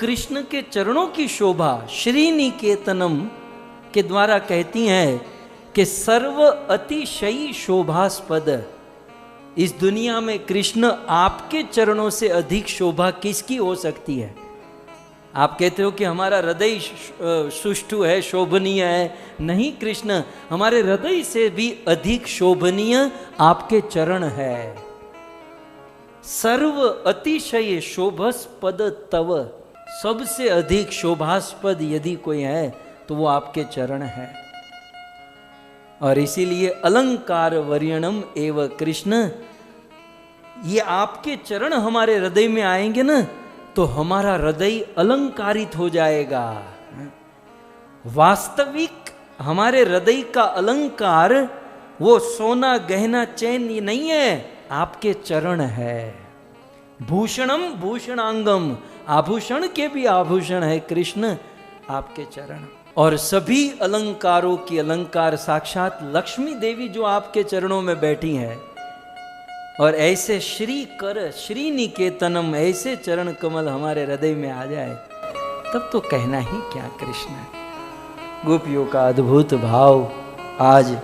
कृष्ण के चरणों की शोभा श्री निकेतनम के द्वारा कहती हैं कि सर्व अतिशयी शोभास्पद। इस दुनिया में कृष्ण आपके चरणों से अधिक शोभा किसकी हो सकती है? आप कहते हो कि हमारा हृदय सुष्ठु है, शोभनीय है। नहीं कृष्ण, हमारे हृदय से भी अधिक शोभनीय आपके चरण है। सर्व अतिशय शोभस्पद तव, सबसे अधिक शोभास्पद यदि कोई है तो वो आपके चरण है। और इसीलिए अलंकार वर्यणम एव कृष्ण, ये आपके चरण हमारे हृदय में आएंगे ना तो हमारा हृदय अलंकारित हो जाएगा। वास्तविक हमारे हृदय का अलंकार वो सोना गहना चैन ये नहीं है, आपके चरण है। भूषणम भूषणांगम, आभूषण के भी आभूषण है कृष्ण आपके चरण। और सभी अलंकारों की अलंकार साक्षात लक्ष्मी देवी जो आपके चरणों में बैठी है। और ऐसे श्री कर श्री निकेतनम, ऐसे चरण कमल हमारे हृदय में आ जाए तब तो कहना ही क्या कृष्ण। गोपियों का अद्भुत भाव आज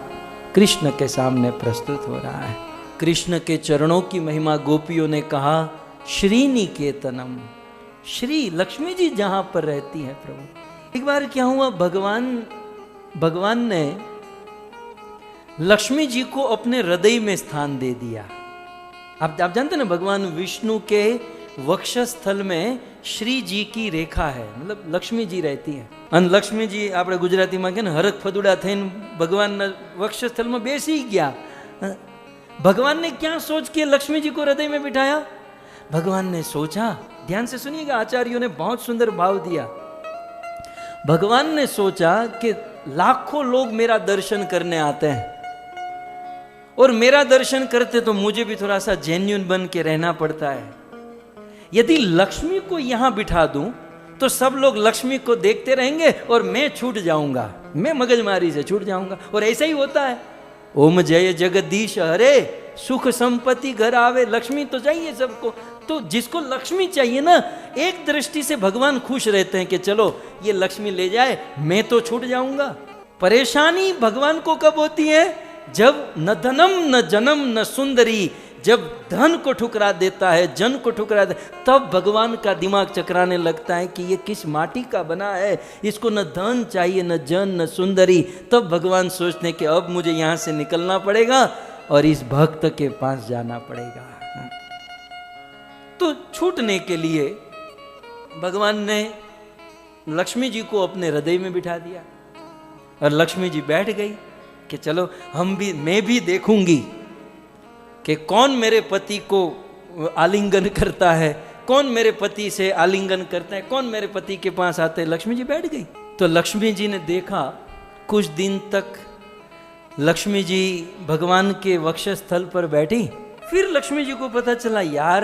कृष्ण के सामने प्रस्तुत हो रहा है। कृष्ण के चरणों की महिमा गोपियों ने कहा श्री निकेतनम, श्री लक्ष्मी जी जहां पर रहती है प्रभु। एक बार क्या हुआ, भगवान ने लक्ष्मी जी को अपने हृदय में स्थान दे दिया। आप जानते ना, भगवान विष्णु के वक्षस्थल में श्री जी की रेखा है, मतलब लक्ष्मी जी रहती है। અને લક્ષ્મીજી આપણે ગુજરાતીમાં કે ને હરખ ફદુડા થઈને ભગવાનના વક્ષસ્થલમાં બેસી ગયા। भगवान ने क्या सोच के लक्ष्मी जी को हृदय में बिठाया? भगवान ने सोचा, ध्यान से सुनिएगा, आचार्यों ने बहुत सुंदर भाव दिया। भगवान ने सोचा कि लाखों लोग मेरा दर्शन करने आते हैं और मेरा दर्शन करते तो मुझे भी थोड़ा सा जेन्युइन बन के रहना पड़ता है। यदि लक्ष्मी को यहां बिठा दूं तो सब लोग लक्ष्मी को देखते रहेंगे और मैं छूट जाऊंगा, मैं मगजमारी से छूट जाऊंगा। और ऐसा ही होता है। ओम जय जगदीश हरे, सुख संपत्ति घर आवे। लक्ष्मी तो चाहिए सबको, तो जिसको लक्ष्मी चाहिए ना, एक दृष्टि से भगवान खुश रहते हैं कि चलो ये लक्ष्मी ले जाए, मैं तो छूट जाऊंगा। परेशानी भगवान को कब होती है? जब न धनम न जनम न सुंदरी, जब धन को ठुकरा देता है, जन को ठुकरा देता है, तब भगवान का दिमाग चकराने लगता है कि ये किस माटी का बना है, इसको न धन चाहिए न जन न सुंदरी। तब भगवान सोचते हैं कि अब मुझे यहाँ से निकलना पड़ेगा और इस भक्त के पास जाना पड़ेगा। तो छूटने के लिए भगवान ने लक्ष्मी जी को अपने हृदय में बिठा दिया और लक्ष्मी जी बैठ गई कि चलो मैं भी देखूंगी कि कौन मेरे पति को आलिंगन करता है, कौन मेरे पति से आलिंगन करता है, कौन मेरे पति के पास आते हैं। लक्ष्मी जी बैठ गई। तो लक्ष्मी जी ने देखा, कुछ दिन तक लक्ष्मी जी भगवान के वक्षस्थल पर बैठी। फिर लक्ष्मी जी को पता चला, यार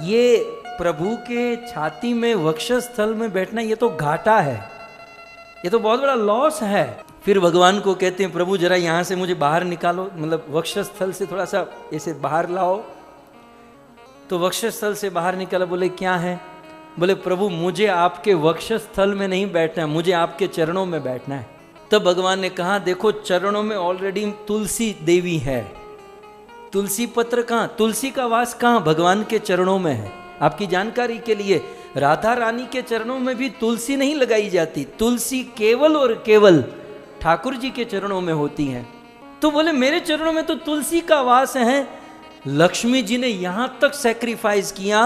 ये प्रभु के छाती में वक्षस्थल में बैठना ये तो घाटा है, ये तो बहुत बड़ा लॉस है। फिर भगवान को कहते हैं, प्रभु जरा यहाँ से मुझे बाहर निकालो, मतलब वक्षस्थल से थोड़ा सा ऐसे बाहर लाओ। तो वक्षस्थल से बाहर निकाला। बोले क्या है? बोले प्रभु मुझे आपके वक्षस्थल में नहीं बैठना है, मुझे आपके चरणों में बैठना है। तब भगवान ने कहा, देखो चरणों में ऑलरेडी तुलसी देवी है, तुलसी पत्र कहाँ, तुलसी का वास कहाँ? भगवान के चरणों में है। आपकी जानकारी के लिए, राधा रानी के चरणों में भी तुलसी नहीं लगाई जाती, तुलसी केवल और केवल ठाकुर जी के चरणों में होती हैं। तो बोले मेरे चरणों में तो तुलसी का वास है। लक्ष्मी जी ने यहां तक सैक्रिफाइस किया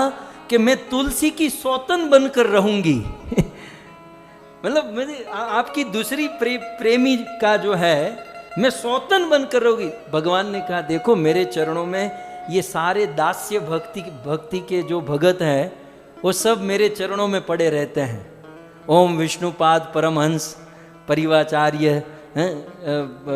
कि मैं तुलसी की सौतन बनकर रहूंगी। मतलब आपकी दूसरी प्रेमी का जो है, मैं सौतन बनकर रहूंगी। भगवान ने कहा, देखो मेरे चरणों में ये सारे दास्य भक्ति के जो भगत हैं वो सब मेरे चरणों में पड़े रहते हैं। ओम विष्णुपाद परमहंस परिवाचार्य,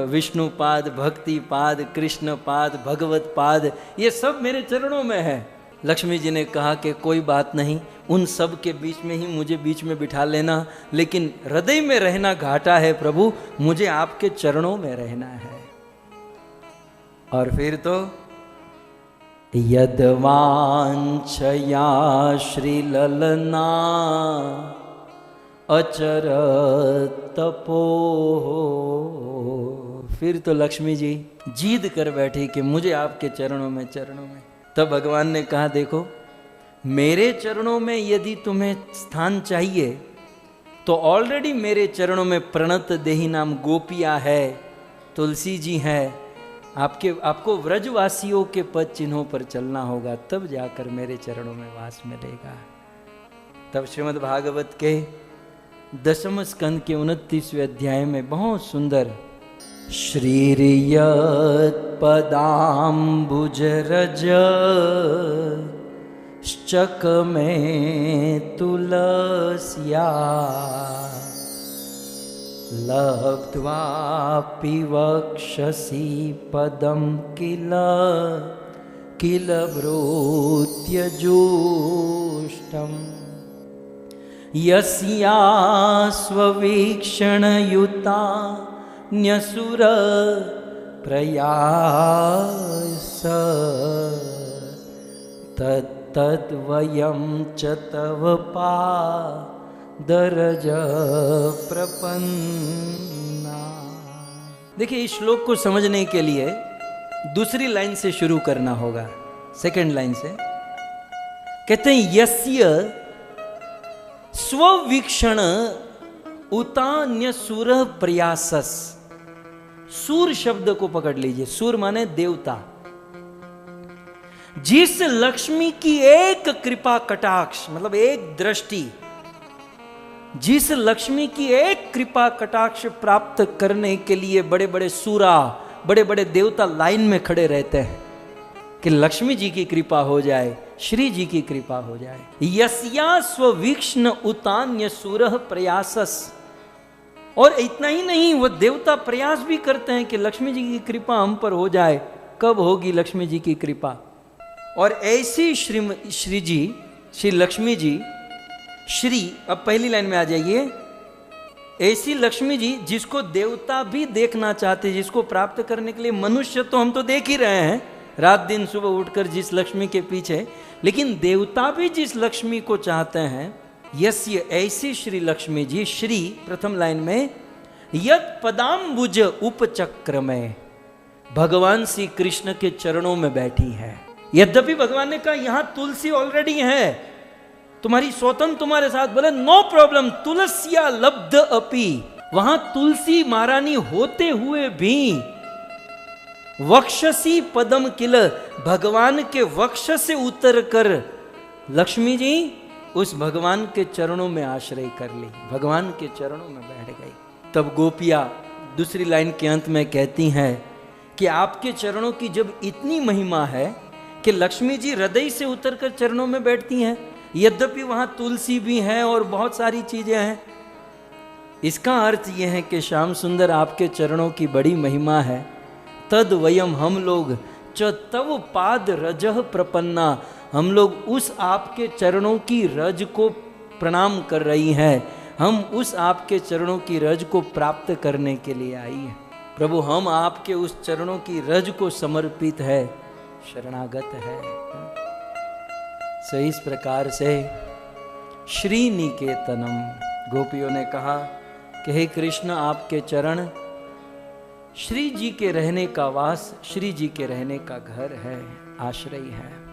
विष्णुपाद, भक्तिपाद, कृष्णपाद, भगवत पाद, ये सब मेरे चरणों में है। लक्ष्मी जी ने कहा कि कोई बात नहीं, उन सब के बीच में ही मुझे बीच में बिठा लेना, लेकिन हृदय में रहना घाटा है प्रभु, मुझे आपके चरणों में रहना है। और फिर तो यदवांछया श्रीललना अचर तपो। फिर तो लक्ष्मी जी जीद कर बैठी कि मुझे आपके चरणों में तब भगवान ने कहा, देखो मेरे चरणों में यदि तुम्हें स्थान चाहिए तो ऑलरेडी मेरे चरणों में प्रणत देही नाम गोपिया है, तुलसी जी है। आपको व्रजवासियों के पद चिन्हों पर चलना होगा, तब जाकर मेरे चरणों में वास मिलेगा। तब श्रीमद् भागवत के 10वें स्कंद के 29वें अध्याय में बहुत सुंदर श्रीर्यत् पदाम्बुजरज चकमे तुलस्या लब्ध्वापि वक्षसि पदं किल ब्रूत्यजूष्टम् यस्या स्ववीक्षणयुता न्यसुर प्रयास तद्वयं च तव पादरज प्रपन्ना। देखिए, इस श्लोक को समझने के लिए दूसरी लाइन से शुरू करना होगा। सेकंड लाइन से कहते हैं, यस्य स्ववीक्षण उतान्य सुर प्रयासस। सूर शब्द को पकड़ लीजिए। सूर माने देवता। जिस लक्ष्मी की एक कृपा कटाक्ष, मतलब एक दृष्टि, जिस लक्ष्मी की एक कृपा कटाक्ष प्राप्त करने के लिए बड़े बड़े सूरा, बड़े बड़े देवता लाइन में खड़े रहते हैं कि लक्ष्मी जी की कृपा हो जाए, श्री जी की कृपा हो जाए। यस्या स्ववीक्षण उतान्य सूरह प्रयासस। और इतना ही नहीं, वो देवता प्रयास भी करते हैं कि लक्ष्मी जी की कृपा हम पर हो जाए। कब होगी लक्ष्मी जी की कृपा? और ऐसी श्री जी, श्री लक्ष्मी जी, श्री, अब पहली लाइन में आ जाइए। ऐसी लक्ष्मी जी जिसको देवता भी देखना चाहते, जिसको प्राप्त करने के लिए मनुष्य तो हम तो देख ही रहे हैं रात दिन सुबह उठकर जिस लक्ष्मी के पीछे, लेकिन देवता भी जिस लक्ष्मी को चाहते हैं, यस्य, ऐसी श्री लक्ष्मी जी, श्री प्रथम लाइन में, यत् पदाम्बुज उपचक्र में, भगवान श्री कृष्ण के चरणों में बैठी है। यद्यपि भगवान ने कहा यहां तुलसी ऑलरेडी है, तुम्हारी स्वतंत्र तुम्हारे साथ, बोले नो प्रॉब्लम, तुलसिया लब्ध अपि। वहां तुलसी महारानी होते हुए भी वक्षसी पदम किल, भगवान के वक्ष से उतर कर लक्ष्मी जी उस भगवान के चरणों में आश्रय कर ली, भगवान के चरणों में बैठ गई। तब गोपिया दूसरी लाइन के अंत में कहती हैं कि आपके चरणों की जब इतनी महिमा है कि लक्ष्मी जी हृदय से उतरकर चरणों में बैठती हैं, यद्यपि वहां तुलसी भी है और बहुत सारी चीजें हैं। इसका अर्थ यह है कि श्याम सुंदर आपके चरणों की बड़ी महिमा है। तद वयम, हम लोग, च तव पाद रजह प्रपन्ना, हम लोग उस आपके चरणों की रज को प्रणाम कर रही हैं। हम उस आपके चरणों की रज को प्राप्त करने के लिए आई हैं। प्रभु, हम आपके उस चरणों की रज को समर्पित है, शरणागत है। सही इस प्रकार से श्री निकेतनम, गोपियों ने कहा कि हे कृष्ण, आपके चरण श्री जी के रहने का वास, श्री जी के रहने का घर है, आश्रय है।